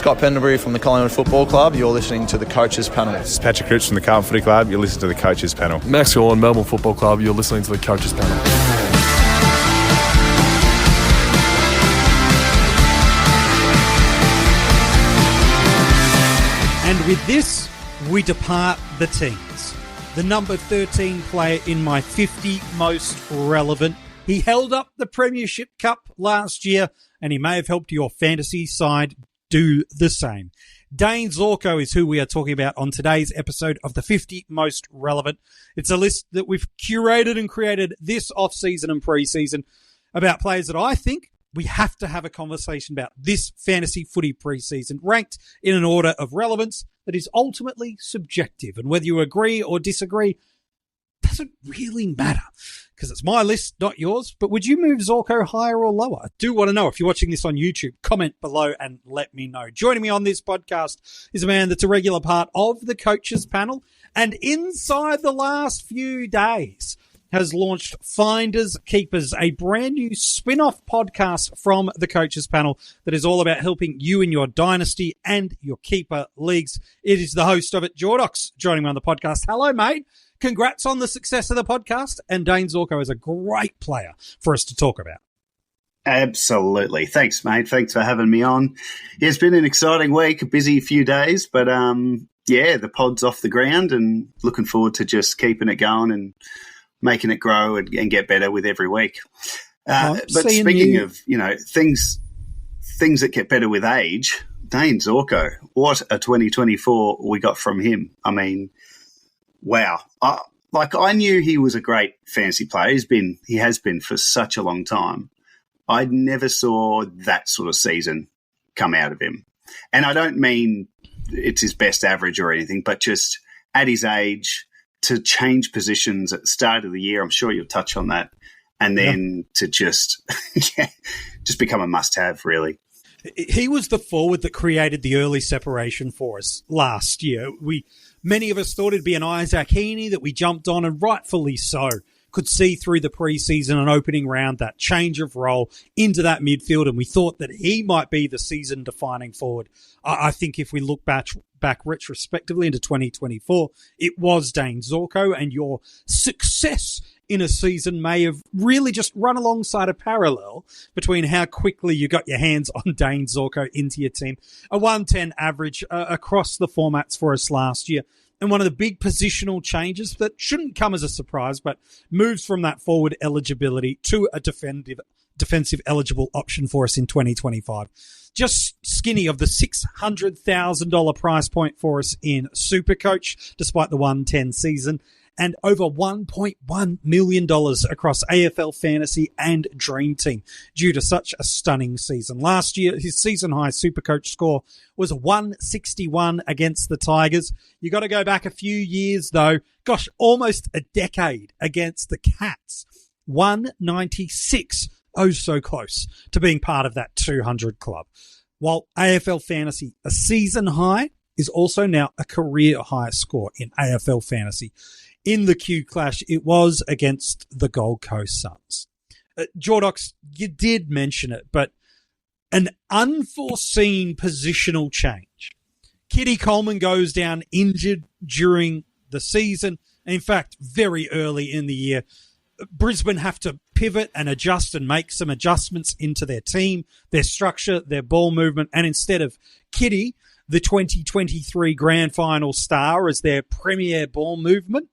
Scott Pendlebury from the Collingwood Football Club. You're listening to the Coaches Panel. This is Patrick Rich from the Carlton Footy Club. You're listening to the Coaches Panel. Max Gorn, Melbourne Football Club. You're listening to the Coaches Panel. And with this, we depart the teens. The number 13 player in my 50 most relevant. He held up the Premiership Cup last year, and he may have helped your fantasy side do the same. Dayne Zorko is who we are talking about on today's episode of the 50 most relevant. It's a list that we've curated and created this off-season and pre-season about players that I think we have to have a conversation about this fantasy footy pre-season, ranked in an order of relevance that is ultimately subjective. And whether you agree or disagree doesn't really matter, because it's my list, not yours. But would you move Zorko higher or lower? I do want to know. If you're watching this on YouTube, comment below and let me know. Joining me on this podcast is a man that's a regular part of the Coaches Panel, and inside the last few days has launched Finders Keepers, a brand new spin-off podcast from the Coaches Panel that is all about helping you in your dynasty and your keeper leagues. It is the host of it, Jordox, joining me on the podcast. Hello, mate. Congrats on the success of the podcast, and Dayne Zorko is a great player for us to talk about. Absolutely. Thanks, mate. Thanks for having me on. Yeah, it's been an exciting week, a busy few days, but the pod's off the ground and looking forward to just keeping it going and making it grow and get better with every week. But speaking of, things that get better with age, Dayne Zorko, what a 2024 we got from him. I mean, wow. I knew he was a great fantasy player. He has been for such a long time. I never saw that sort of season come out of him. And I don't mean it's his best average or anything, but just at his age, to change positions at the start of the year, I'm sure you'll touch on that, and then to just become a must-have, really. He was the forward that created the early separation for us last year. Many of us thought it'd be an Isaac Heaney that we jumped on, and rightfully so. Could see through the preseason and opening round that change of role into that midfield, and we thought that he might be the season-defining forward. I think if we look back retrospectively into 2024, it was Dayne Zorko, and your success in a season may have really just run alongside a parallel between how quickly you got your hands on Dayne Zorko into your team. A 110 average across the formats for us last year. And one of the big positional changes that shouldn't come as a surprise, but moves from that forward eligibility to a defensive eligible option for us in 2025. Just skinny of the $600,000 price point for us in SuperCoach, despite the 110 season, and over $1.1 million across AFL Fantasy and Dream Team due to such a stunning season. Last year, his season-high SuperCoach score was 161 against the Tigers. You got to go back a few years, though. Gosh, almost a decade against the Cats. 196. Oh, so close to being part of that 200 club. While AFL Fantasy, a season high, is also now a career high score in AFL Fantasy. In the Q clash, it was against the Gold Coast Suns. Jordox, you did mention it, but an unforeseen positional change. Kitty Coleman goes down injured during the season. In fact, very early in the year, Brisbane have to pivot and adjust and make some adjustments into their team, their structure, their ball movement. And instead of Kitty, the 2023 grand final star, as their premier ball movement,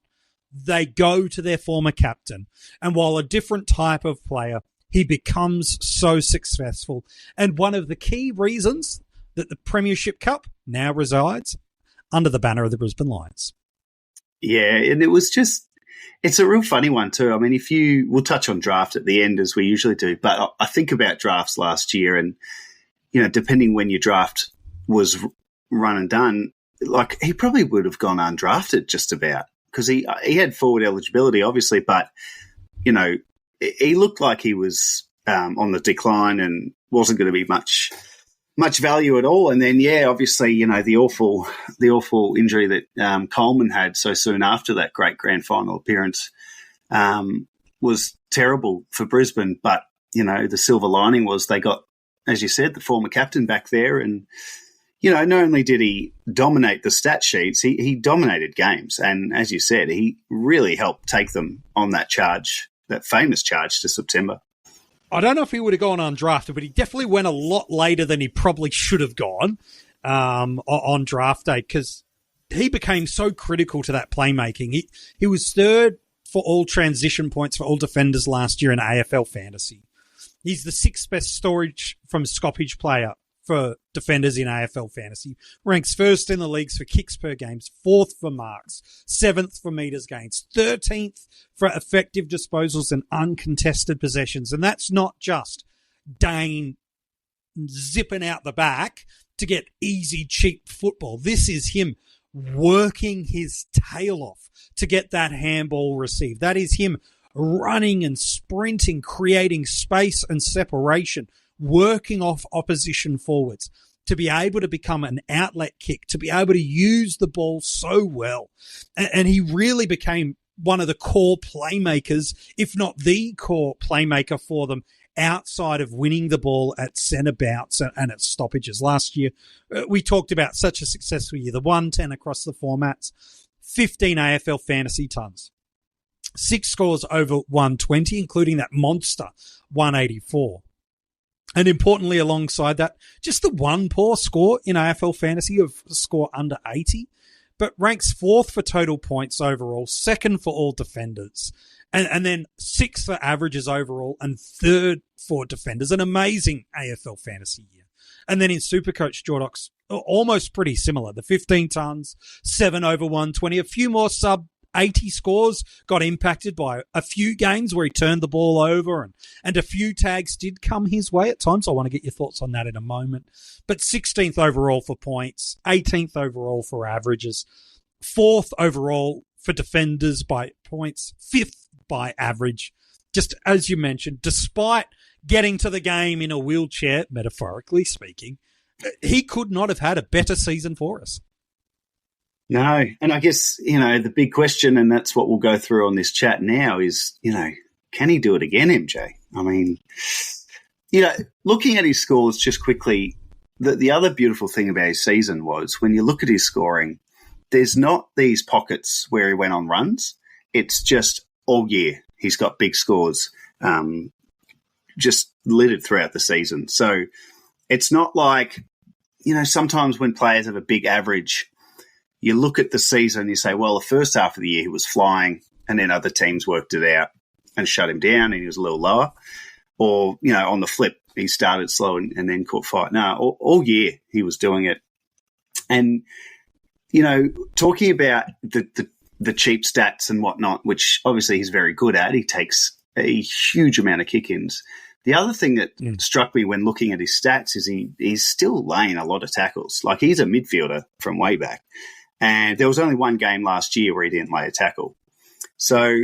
they go to their former captain. And while a different type of player, he becomes so successful. And one of the key reasons that the Premiership Cup now resides under the banner of the Brisbane Lions. Yeah, and it's a real funny one too. I mean, we'll touch on draft at the end as we usually do, but I think about drafts last year and, depending when your draft was run and done, like he probably would have gone undrafted just about because he had forward eligibility, obviously, but, he looked like he was on the decline and wasn't going to be much value at all. And then, obviously, the awful injury that Coleman had so soon after that great grand final appearance was terrible for Brisbane. But, the silver lining was they got, as you said, the former captain back there. And, not only did he dominate the stat sheets, he dominated games. And as you said, he really helped take them on that charge, that famous charge to September. I don't know if he would have gone undrafted, but he definitely went a lot later than he probably should have gone on draft day, because he became so critical to that playmaking. He was third for all transition points for all defenders last year in AFL Fantasy. He's the sixth best storage from stoppage player for defenders in AFL Fantasy. Ranks first in the leagues for kicks per game, fourth for marks, seventh for meters gains, 13th for effective disposals and uncontested possessions. And that's not just Dayne zipping out the back to get easy, cheap football. This is him working his tail off to get that handball received. That is him running and sprinting, creating space and separation, working off opposition forwards to be able to become an outlet kick, to be able to use the ball so well. And he really became one of the core playmakers, if not the core playmaker for them, outside of winning the ball at centre bouts and at stoppages. Last year, we talked about such a successful year, the 110 across the formats, 15 AFL fantasy tons, 6 scores over 120, including that monster 184. And importantly, alongside that, just the one poor score in AFL fantasy of a score under 80, but ranks 4th for total points overall, 2nd for all defenders, and then 6th for averages overall and 3rd for defenders. An amazing AFL fantasy year. And then in SuperCoach, Jordox, almost pretty similar. The 15 tons, 7 over 120, a few more sub 80 scores, got impacted by a few games where he turned the ball over and a few tags did come his way at times. I want to get your thoughts on that in a moment. But 16th overall for points, 18th overall for averages, 4th overall for defenders by points, 5th by average. Just as you mentioned, despite getting to the game in a wheelchair, metaphorically speaking, he could not have had a better season for us. No, and I guess, the big question, and that's what we'll go through on this chat now, is, can he do it again, MJ? I mean, looking at his scores just quickly, the other beautiful thing about his season was when you look at his scoring, there's not these pockets where he went on runs. It's just all year he's got big scores just littered throughout the season. So it's not like, sometimes when players have a big average, you look at the season and you say, well, the first half of the year he was flying and then other teams worked it out and shut him down and he was a little lower. Or, on the flip, he started slow and then caught fire. No, all year he was doing it. And, talking about the cheap stats and whatnot, which obviously he's very good at, he takes a huge amount of kick-ins. The other thing that struck me when looking at his stats is he's still laying a lot of tackles. Like, he's a midfielder from way back. And there was only one game last year where he didn't lay a tackle. So,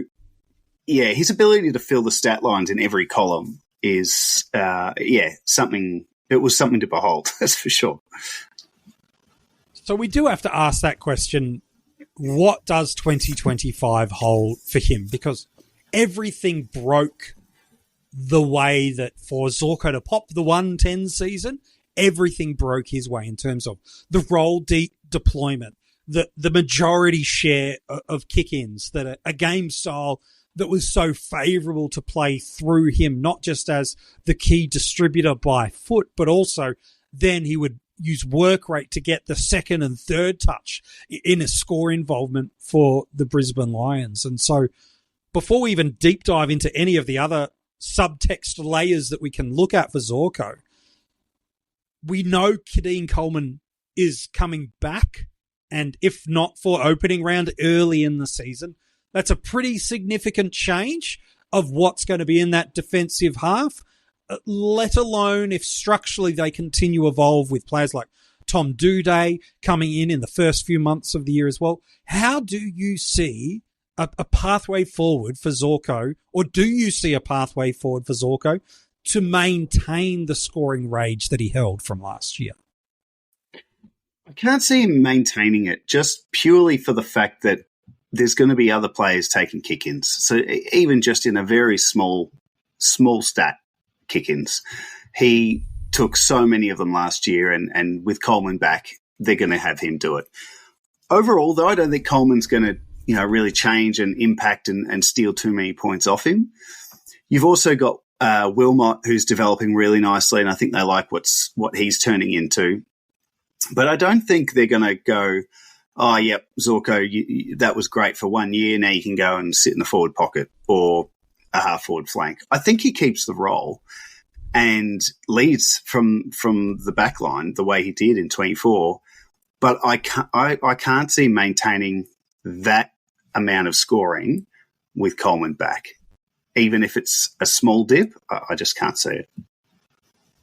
yeah, his ability to fill the stat lines in every column is, something. It was something to behold, that's for sure. So we do have to ask that question, what does 2025 hold for him? Because everything broke the way that for Zorko to pop the 110 season, everything broke his way in terms of the role deployment, the majority share of kick-ins, that a game style that was so favourable to play through him, not just as the key distributor by foot, but also then he would use work rate to get the second and third touch in a score involvement for the Brisbane Lions. And so before we even deep dive into any of the other subtext layers that we can look at for Zorko, we know Kadeem Coleman is coming back, and if not for opening round early in the season, that's a pretty significant change of what's going to be in that defensive half, let alone if structurally they continue to evolve with players like Tom Doedee coming in the first few months of the year as well. How do you see a pathway forward for Zorko, or do you see a pathway forward for Zorko to maintain the scoring rage that he held from last year? I can't see him maintaining it, just purely for the fact that there's going to be other players taking kick-ins. So even just in a very small stat kick-ins, he took so many of them last year, and with Coleman back, they're going to have him do it. Overall, though, I don't think Coleman's going to, really change and impact and steal too many points off him. You've also got Wilmot, who's developing really nicely, and I think they like what he's turning into. But I don't think they're going to go, oh, yep, Zorko, that was great for 1 year. Now you can go and sit in the forward pocket or a half-forward flank. I think he keeps the role and leads from the back line the way he did in 24. But I can't see maintaining that amount of scoring with Coleman back. Even if it's a small dip, I just can't see it.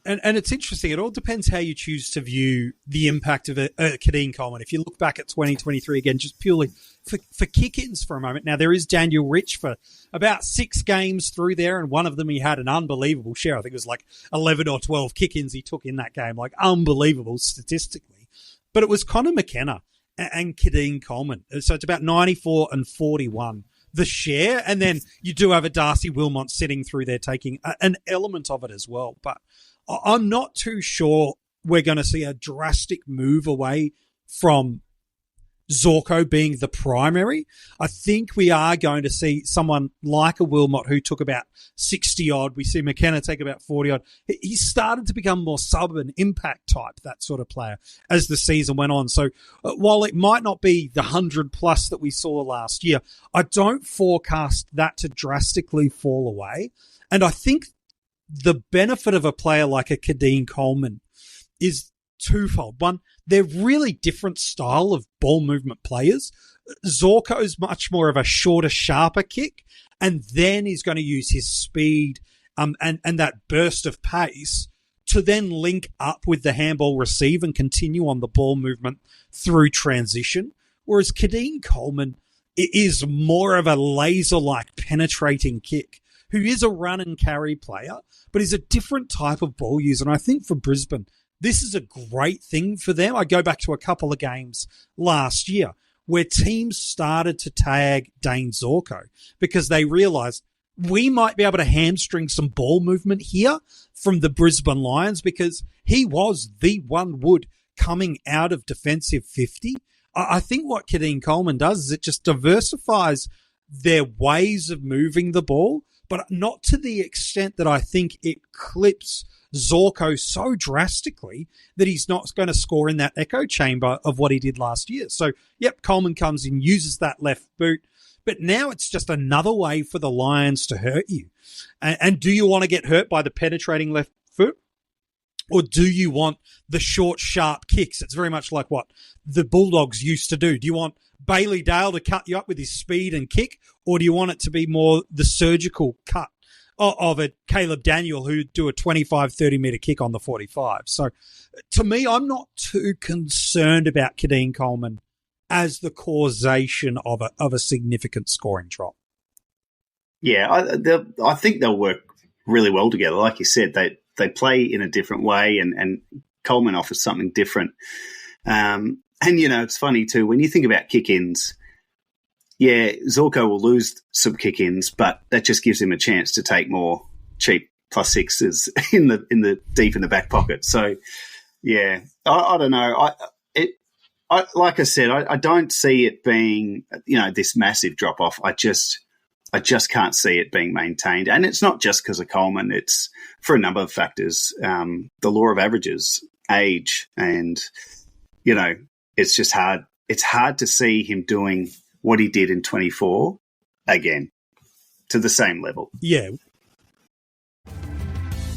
And it's interesting. It all depends how you choose to view the impact of Dayne Coleman. If you look back at 2023 again, just purely for kick-ins for a moment. Now, there is Daniel Rich for about 6 games through there, and one of them he had an unbelievable share. I think it was like 11 or 12 kick-ins he took in that game, like unbelievable statistically. But it was Connor McKenna and Dayne Coleman. So it's about 94 and 41. The share, and then you do have a Darcy Wilmot sitting through there taking an element of it as well. But I'm not too sure we're going to see a drastic move away from Zorko being the primary. I think we are going to see someone like a Wilmot who took about 60-odd. We see McKenna take about 40-odd. He started to become more sub and impact type, that sort of player, as the season went on. So while it might not be the 100-plus that we saw last year, I don't forecast that to drastically fall away. And I think the benefit of a player like a Dayne Coleman is twofold. One, they're really different style of ball movement players. Zorko's much more of a shorter, sharper kick, and then he's going to use his speed and that burst of pace to then link up with the handball receive and continue on the ball movement through transition. Whereas Dayne Coleman is more of a laser-like penetrating kick, who is a run and carry player, but is a different type of ball user. And I think for Brisbane, this is a great thing for them. I go back to a couple of games last year where teams started to tag Dayne Zorko because they realised we might be able to hamstring some ball movement here from the Brisbane Lions because he was the one wood coming out of defensive 50. I think what Dayne Coleman does is it just diversifies their ways of moving the ball, but not to the extent that I think it clips Zorko so drastically that he's not going to score in that echo chamber of what he did last year. So, yep, Coleman comes in, uses that left boot, but now it's just another way for the Lions to hurt you. And do you want to get hurt by the penetrating left foot? Or do you want the short, sharp kicks? It's very much like what the Bulldogs used to do. Do you want Bailey Dale to cut you up with his speed and kick? Or do you want it to be more the surgical cut of a Caleb Daniel who'd do a 25, 30-metre kick on the 45? So to me, I'm not too concerned about Dayne Coleman as the causation of a significant scoring drop. Yeah, I think they'll work really well together. Like you said, they play in a different way, and Coleman offers something different. And, it's funny too, when you think about kick-ins, yeah, Zorko will lose some kick-ins, but that just gives him a chance to take more cheap plus sixes in the deep in the back pocket. So, yeah, I don't know. Like I said, I don't see it being, this massive drop-off. I just can't see it being maintained. And it's not just because of Coleman. It's for a number of factors. The law of averages, age, and, it's just hard. It's hard to see him doing what he did in 24 again to the same level. Yeah.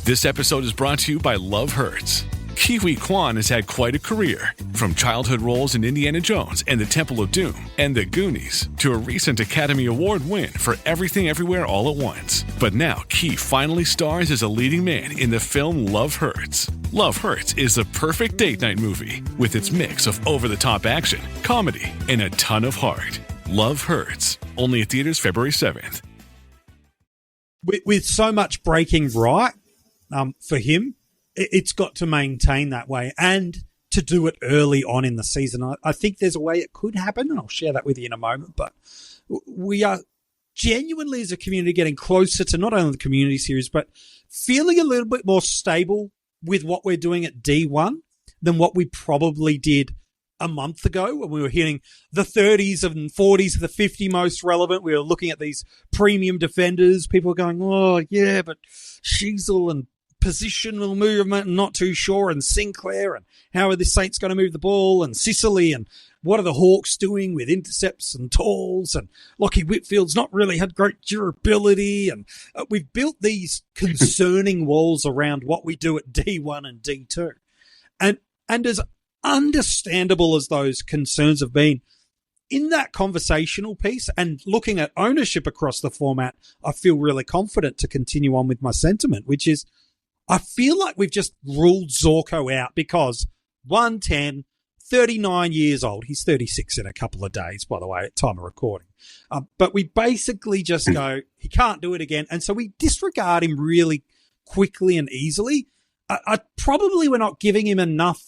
This episode is brought to you by Love Hurts. Kiwi Kwan has had quite a career, from childhood roles in Indiana Jones and the Temple of Doom and The Goonies to a recent Academy Award win for Everything Everywhere All at Once. But now Ki finally stars as a leading man in the film Love Hurts. Love Hurts is the perfect date night movie with its mix of over-the-top action, comedy, and a ton of heart. Love Hurts, only at theaters February 7th. With so much breaking right for him, it's got to maintain that way and to do it early on in the season. I think there's a way it could happen, and I'll share that with you in a moment. But we are genuinely, as a community, getting closer to not only the community series, but feeling a little bit more stable with what we're doing at D1 than what we probably did a month ago when we were hitting the 30s and 40s, the 50 most relevant. We were looking at these premium defenders. People were going, oh, yeah, but Sheasel and positional movement, not too sure, and Sinclair, and how are the Saints going to move the ball, and Sicily, and what are the Hawks doing with intercepts and tolls, and Lockie Whitfield's not really had great durability, and we've built these concerning walls around what we do at D1 and D2. And as understandable as those concerns have been, in that conversational piece and looking at ownership across the format, I feel really confident to continue on with my sentiment, which is I feel like we've just ruled Zorko out because 110, 39 years old. He's 36 in a couple of days, by the way, at time of recording. But we basically just go, he can't do it again. And so we disregard him really quickly and easily. I probably we're not giving him enough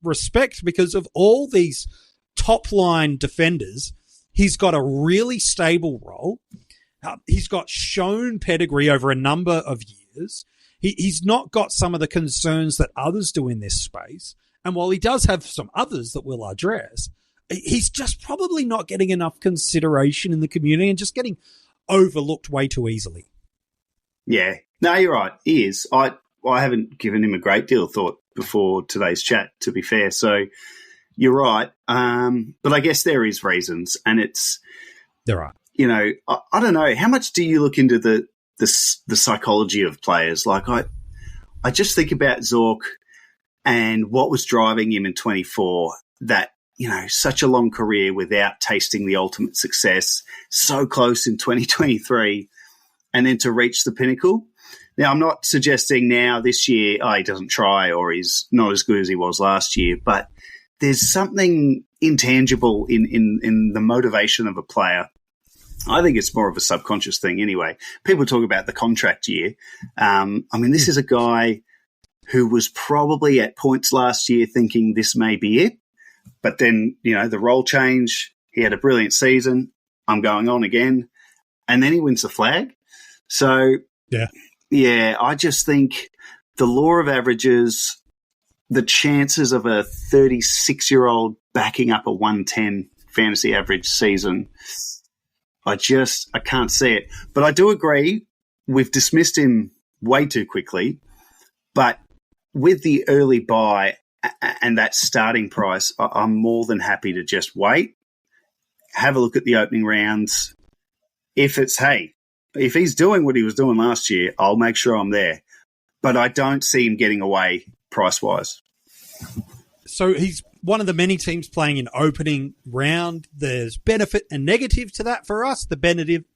respect because of all these top line defenders. He's got a really stable role. He's got shown pedigree over a number of years. He's not got some of the concerns that others do in this space. And while he does have some others that we'll address, he's just probably not getting enough consideration in the community and just getting overlooked way too easily. Yeah. No, you're right. He is. I haven't given him a great deal of thought before today's chat, to be fair. So you're right. But I guess there is reasons, and it's... There are. You know, I don't know. How much do you look into the psychology of players? Like I just think about Zork and what was driving him in 24, that, you know, such a long career without tasting the ultimate success, so close in 2023, and then to reach the pinnacle. Now, I'm not suggesting now this year, he doesn't try or he's not as good as he was last year, but there's something intangible in the motivation of a player. I think it's more of a subconscious thing anyway. People talk about the contract year. I mean, this is a guy who was probably at points last year thinking this may be it. But then, you know, the role change, he had a brilliant season. I'm going on again. And then he wins the flag. So, yeah, I just think the law of averages, the chances of a 36-year-old backing up a 110 fantasy average season, I can't see it. But I do agree, we've dismissed him way too quickly. But with the early buy and that starting price, I'm more than happy to just wait, have a look at the opening rounds. If he's doing what he was doing last year, I'll make sure I'm there. But I don't see him getting away price-wise. So he's one of the many teams playing in opening round. There's benefit and negative to that for us. The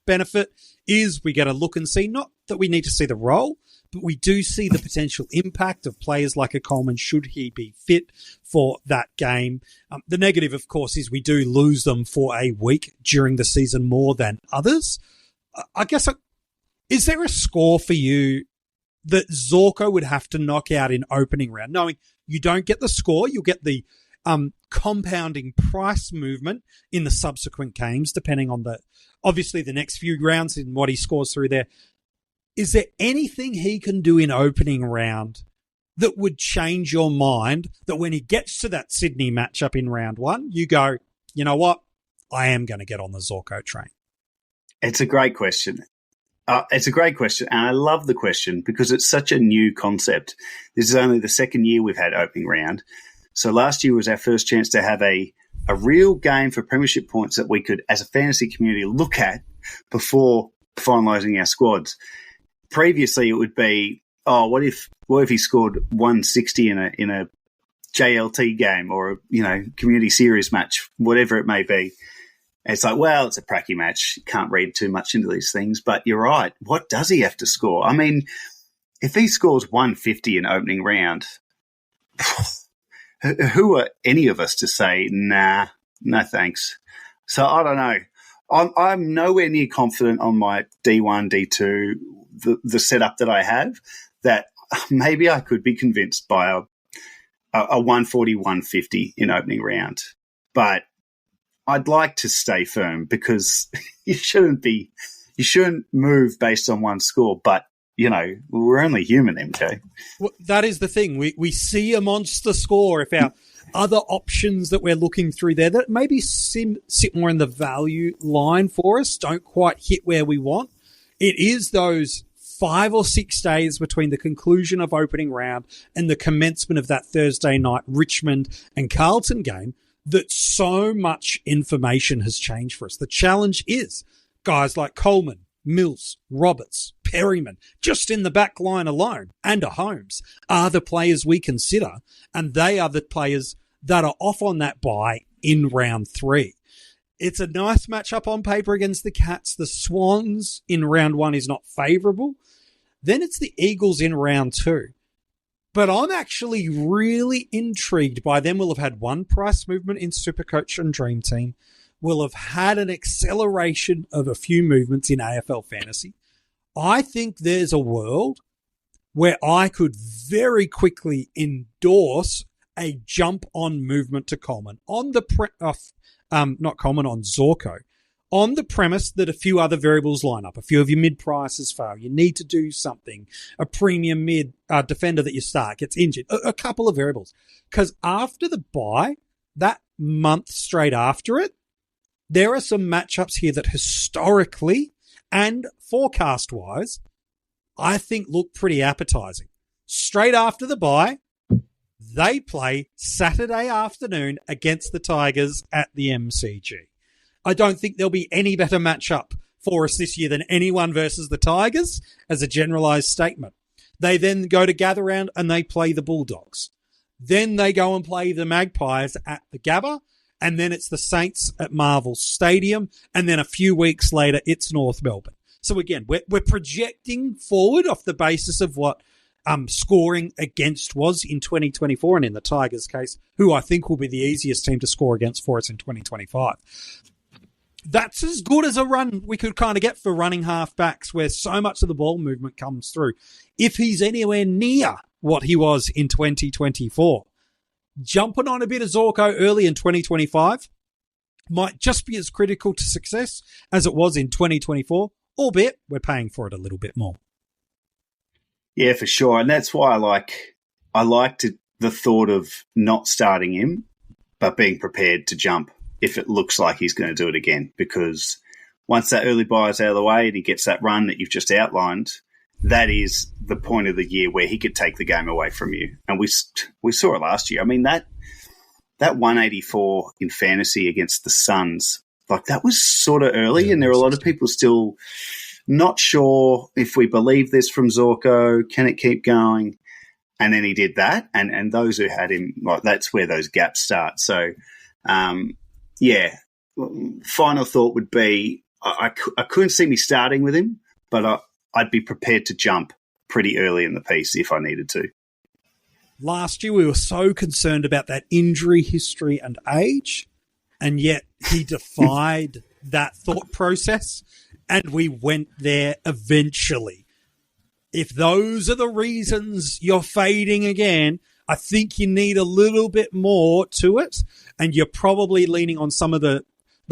benefit is we get a look and see, not that we need to see the role, but we do see the potential impact of players like a Coleman should he be fit for that game. The negative, of course, is we do lose them for a week during the season more than others. I guess, is there a score for you that Zorko would have to knock out in opening round, knowing you don't get the score, you'll get the compounding price movement in the subsequent games, depending on obviously the next few rounds and what he scores through there. Is there anything he can do in opening round that would change your mind, that when he gets to that Sydney matchup in round one, you go, you know what, I am going to get on the Zorko train? It's a great question. And I love the question because it's such a new concept. This is only the second year we've had opening round. So last year was our first chance to have a real game for premiership points that we could, as a fantasy community, look at before finalising our squads. Previously, it would be, what if he scored 160 in a JLT game or a community series match, whatever it may be. And it's like, well, it's a pracky match. You can't read too much into these things. But you're right. What does he have to score? I mean, if he scores 150 in opening round, who are any of us to say, nah, no thanks? So I don't know. I'm nowhere near confident on my D1, D2, the setup that I have, that maybe I could be convinced by a 140, 150 in opening round. But I'd like to stay firm because you shouldn't move based on one score. But we're only human, MK. Well, that is the thing. We see a monster score if our other options that we're looking through there that maybe sit more in the value line for us don't quite hit where we want. It is those 5 or 6 days between the conclusion of opening round and the commencement of that Thursday night Richmond and Carlton game that so much information has changed for us. The challenge is guys like Coleman, Mills, Roberts, Perryman, just in the back line alone, and Holmes, are the players we consider, and they are the players that are off on that bye in round 3. It's a nice matchup on paper against the Cats. The Swans in round 1 is not favourable. Then it's the Eagles in round 2. But I'm actually really intrigued by them. We'll have had one price movement in SuperCoach and Dream Team. We'll have had an acceleration of a few movements in AFL Fantasy. I think there's a world where I could very quickly endorse a jump-on movement to Coleman on the not Coleman, on Zorko, on the premise that a few other variables line up. A few of your mid prices fail. You need to do something. A premium mid defender that you start gets injured. A couple of variables. Because after the bye, that month straight after it, there are some matchups here that historically and forecast-wise, I think look pretty appetizing. Straight after the bye, they play Saturday afternoon against the Tigers at the MCG. I don't think there'll be any better matchup for us this year than anyone versus the Tigers as a generalised statement. They then go to Gather Round and they play the Bulldogs. Then they go and play the Magpies at the Gabba, and then it's the Saints at Marvel Stadium, and then a few weeks later, it's North Melbourne. So again, we're projecting forward off the basis of what scoring against was in 2024, and in the Tigers' case, who I think will be the easiest team to score against for us in 2025. That's as good as a run we could kind of get for running half-backs where so much of the ball movement comes through. If he's anywhere near what he was in 2024, jumping on a bit of Zorko early in 2025 might just be as critical to success as it was in 2024, albeit we're paying for it a little bit more. Yeah, for sure. And that's why I liked the thought of not starting him, but being prepared to jump if it looks like he's going to do it again. Because once that early buy is out of the way and he gets that run that you've just outlined, that is the point of the year where he could take the game away from you. And we saw it last year. I mean, that 184 in fantasy against the Suns, that was sort of early, and there are a lot of people still not sure if we believe this from Zorko. Can it keep going? And then he did that, and those who had him, that's where those gaps start. So, final thought would be I couldn't see me starting with him, but I'd be prepared to jump pretty early in the piece if I needed to. Last year, we were so concerned about that injury history and age, and yet he defied that thought process, and we went there eventually. If those are the reasons you're fading again, I think you need a little bit more to it, and you're probably leaning on some of the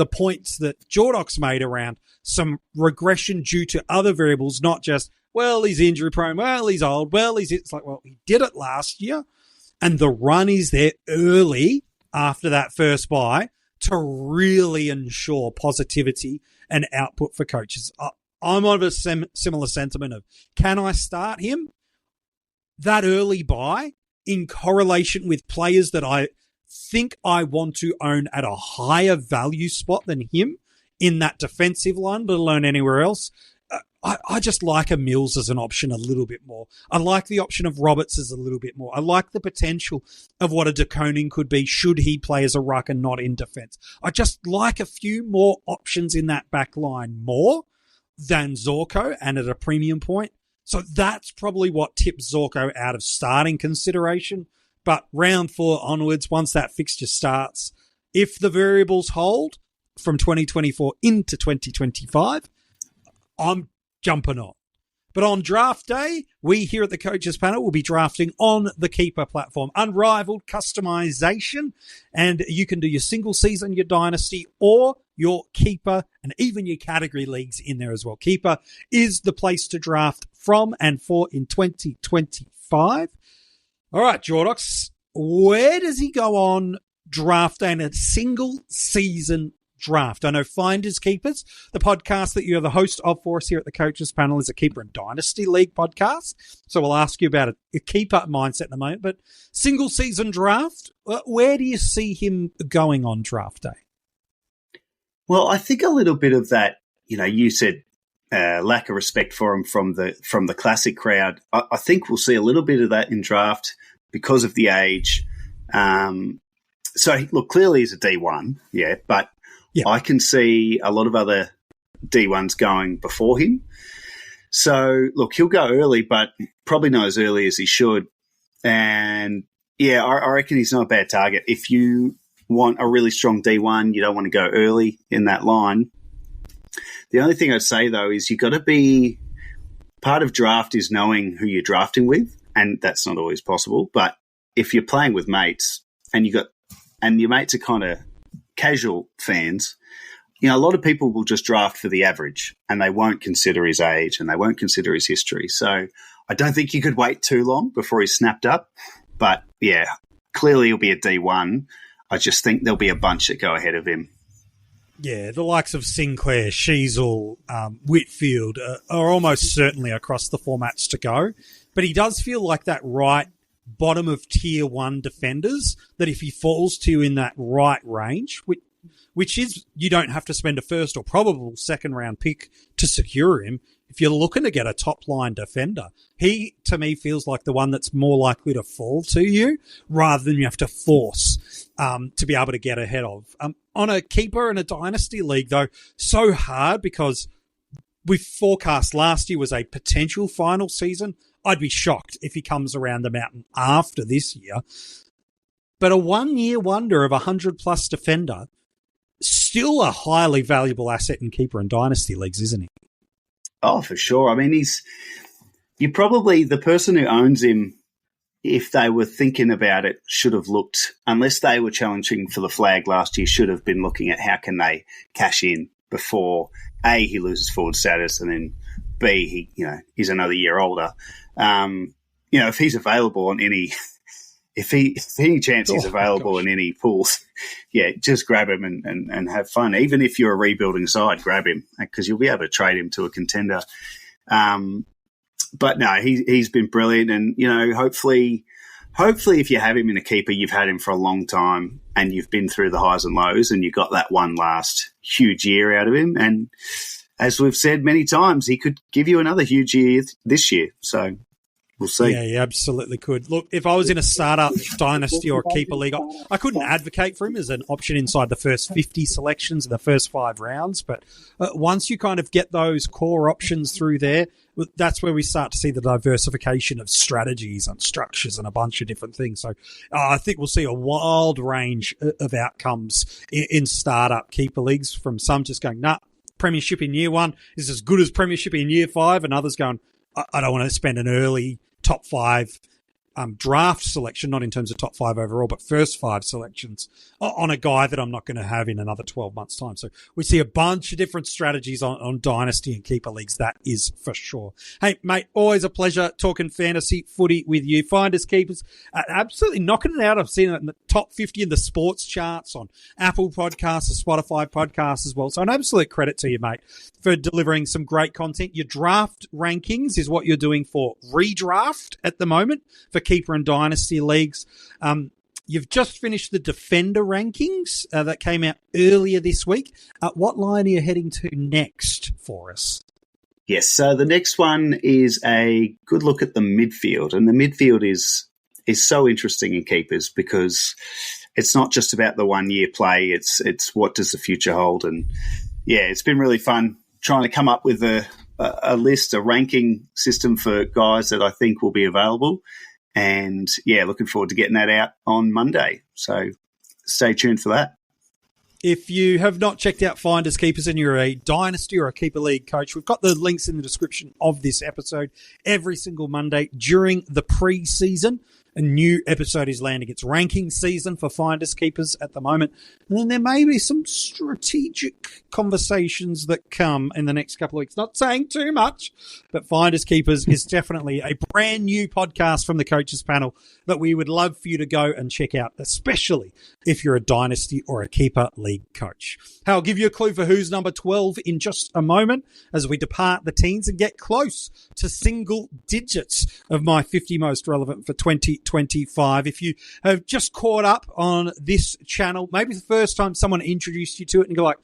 points that Jordox made around some regression due to other variables, not just, well, he's injury prone, well, he's old, well, it's like, well, he did it last year, and the run is there early after that first bye to really ensure positivity and output for coaches. I'm of a similar sentiment of, can I start him? That early bye in correlation with players that I think I want to own at a higher value spot than him in that defensive line, let alone anywhere else. I just like a Mills as an option a little bit more. I like the option of Roberts as a little bit more. I like the potential of what a De Koning could be should he play as a ruck and not in defence. I just like a few more options in that back line more than Zorko, and at a premium point. So that's probably what tips Zorko out of starting consideration. But round 4 onwards, once that fixture starts, if the variables hold from 2024 into 2025, I'm jumping on. But on draft day, we here at the Coaches Panel will be drafting on the Keeper platform. Unrivaled customization, and you can do your single season, your dynasty, or your keeper and even your category leagues in there as well. Keeper is the place to draft from and for in 2025. All right, Jordox, where does he go on draft day in a single season draft? I know Finders Keepers, the podcast that you're the host of for us here at the Coaches Panel, is a Keeper and Dynasty League podcast. So we'll ask you about a keeper mindset in a moment. But single season draft, where do you see him going on draft day? Well, I think a little bit of that, you said lack of respect for him from the classic crowd. I think we'll see a little bit of that in draft because of the age. So, look, clearly he's a D1, but I can see a lot of other D1s going before him. So, look, he'll go early, but probably not as early as he should. And, I reckon he's not a bad target. If you want a really strong D1, you don't want to go early in that line. The only thing I'd say, though, is you've got to be – part of draft is knowing who you're drafting with, and that's not always possible. But if you're playing with mates and your mates are kind of casual fans, a lot of people will just draft for the average and they won't consider his age and they won't consider his history. So I don't think you could wait too long before he's snapped up. But, clearly he'll be a D1. I just think there'll be a bunch that go ahead of him. Yeah, the likes of Sinclair, Sheasel, Whitfield are almost certainly across the formats to go. But he does feel like that right bottom of tier 1 defenders that if he falls to you in that right range, which is you don't have to spend a first or probable second round pick to secure him. If you're looking to get a top line defender, he to me feels like the one that's more likely to fall to you rather than you have to force to be able to get ahead of. On a keeper in a dynasty league, though, so hard because we forecast last year was a potential final season. I'd be shocked if he comes around the mountain after this year. But a 1 year wonder of 100+ defender, still a highly valuable asset in keeper and dynasty leagues, isn't he? Oh, for sure. I mean, you're probably the person who owns him, if they were thinking about it, should have looked, unless they were challenging for the flag last year, should have been looking at how can they cash in before, A, he loses forward status, and then B, he's another year older. If he's available on any, if any chance he's available in any pools, just grab him and have fun. Even if you're a rebuilding side, grab him because you'll be able to trade him to a contender. But no, he's been brilliant, and hopefully if you have him in a keeper, you've had him for a long time and you've been through the highs and lows, and you got that one last huge year out of him. And as we've said many times, he could give you another huge year this year. So we'll see. Yeah, he absolutely could. Look, if I was in a startup dynasty or a keeper league, I couldn't advocate for him as an option inside the first 50 selections in the first 5 rounds. But once you kind of get those core options through there, that's where we start to see the diversification of strategies and structures and a bunch of different things. So I think we'll see a wild range of outcomes in startup keeper leagues, from some just going, premiership in year 1 is as good as premiership in year 5, and others going, I don't want to spend an early top 5 draft selection, not in terms of top 5 overall, but first 5 selections on a guy that I'm not going to have in another 12 months' time. So we see a bunch of different strategies on dynasty and keeper leagues. That is for sure. Hey, mate, always a pleasure talking fantasy footy with you. Finders Keepers, absolutely knocking it out. I've seen it in the top 50 in the sports charts on Apple Podcasts, Spotify podcasts as well. So an absolute credit to you, mate, for delivering some great content. Your draft rankings is what you're doing for redraft at the moment for keeper and dynasty leagues. You've just finished the defender rankings that came out earlier this week. What line are you heading to next for us? Yes, so the next one is a good look at the midfield, and the midfield is so interesting in keepers because it's not just about the 1 year play. It's what does the future hold, and it's been really fun trying to come up with a list, a ranking system for guys that I think will be available. And, looking forward to getting that out on Monday. So stay tuned for that. If you have not checked out Finders Keepers and you're a dynasty or a keeper league coach, we've got the links in the description of this episode every single Monday during the pre-season. A new episode is landing. It's ranking season for Finders Keepers at the moment. And then there may be some strategic conversations that come in the next couple of weeks. Not saying too much, but Finders Keepers is definitely a brand new podcast from the Coaches Panel that we would love for you to go and check out, especially if you're a Dynasty or a Keeper League coach. I'll give you a clue for who's number 12 in just a moment as we depart the teens and get close to single digits of my 50 most relevant for 2025. If you have just caught up on this channel, maybe the first time someone introduced you to it and you're like,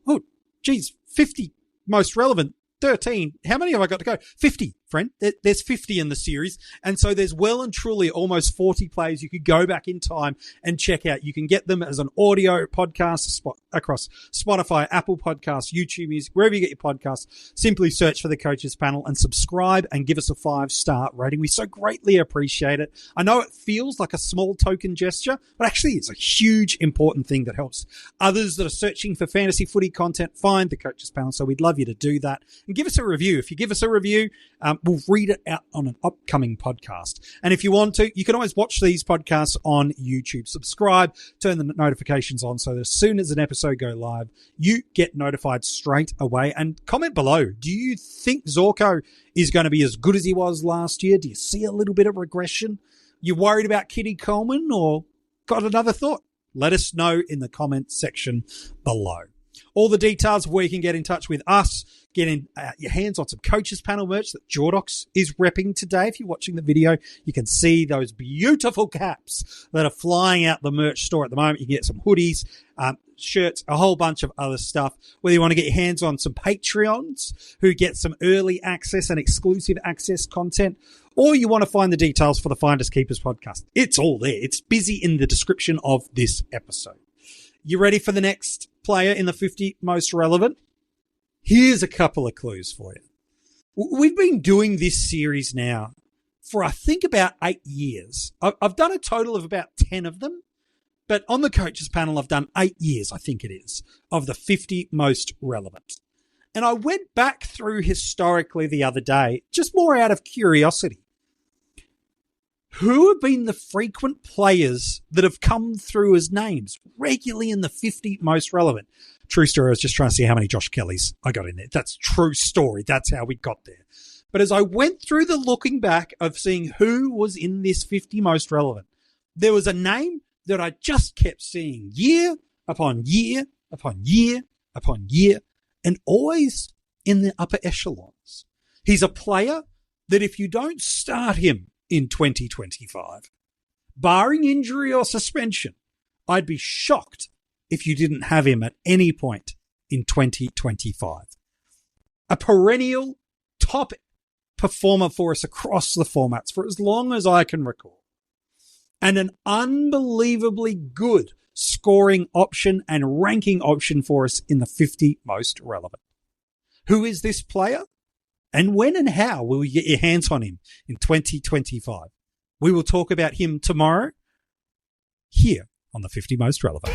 oh, geez, 50 most relevant, 13. How many have I got to go? 50, friend. There's 50 in the series. And so there's well and truly almost 40 players you could go back in time and check out. You can get them as an audio podcast across Spotify, Apple Podcasts, YouTube Music, wherever you get your podcasts. Simply search for the Coaches Panel and subscribe and give us a 5-star rating. We so greatly appreciate it. I know it feels like a small token gesture, but actually it's a huge, important thing that helps others that are searching for fantasy footy content find the Coaches Panel. So we'd love you to do that and give us a review. If you give us a review, we'll read it out on an upcoming podcast. And if you want to, you can always watch these podcasts on YouTube. Subscribe, turn the notifications on so that as soon as an episode goes live, you get notified straight away. And comment below. Do you think Zorko is going to be as good as he was last year? Do you see a little bit of regression? You worried about Kitty Coleman or got another thought? Let us know in the comment section below. All the details of where you can get in touch with us, getting your hands on some Coaches Panel merch that Jordox is repping today. If you're watching the video, you can see those beautiful caps that are flying out the merch store at the moment. You can get some hoodies, shirts, a whole bunch of other stuff. Whether you want to get your hands on some Patreons who get some early access and exclusive access content, or you want to find the details for the Finders Keepers podcast. It's all there. It's busy in the description of this episode. You ready for the next player in the 50 most relevant? Here's a couple of clues for you. We've been doing this series now for, I think, about 8 years. I've done a total of about 10 of them, but on the Coaches Panel, I've done 8 years, I think it is, of the 50 most relevant. And I went back through historically the other day, just more out of curiosity. Who have been the frequent players that have come through as names regularly in the 50 most relevant? True story. I was just trying to see how many Josh Kellys I got in there. That's true story. That's how we got there. But as I went through the looking back of seeing who was in this 50 most relevant, there was a name that I just kept seeing year upon year upon year upon year, and always in the upper echelons. He's a player that if you don't start him in 2025, barring injury or suspension, I'd be shocked if you didn't have him at any point in 2025. A perennial top performer for us across the formats for as long as I can recall. And an unbelievably good scoring option and ranking option for us in the 50 most relevant. Who is this player? And when and how will you get your hands on him in 2025? We will talk about him tomorrow here on the 50 most relevant.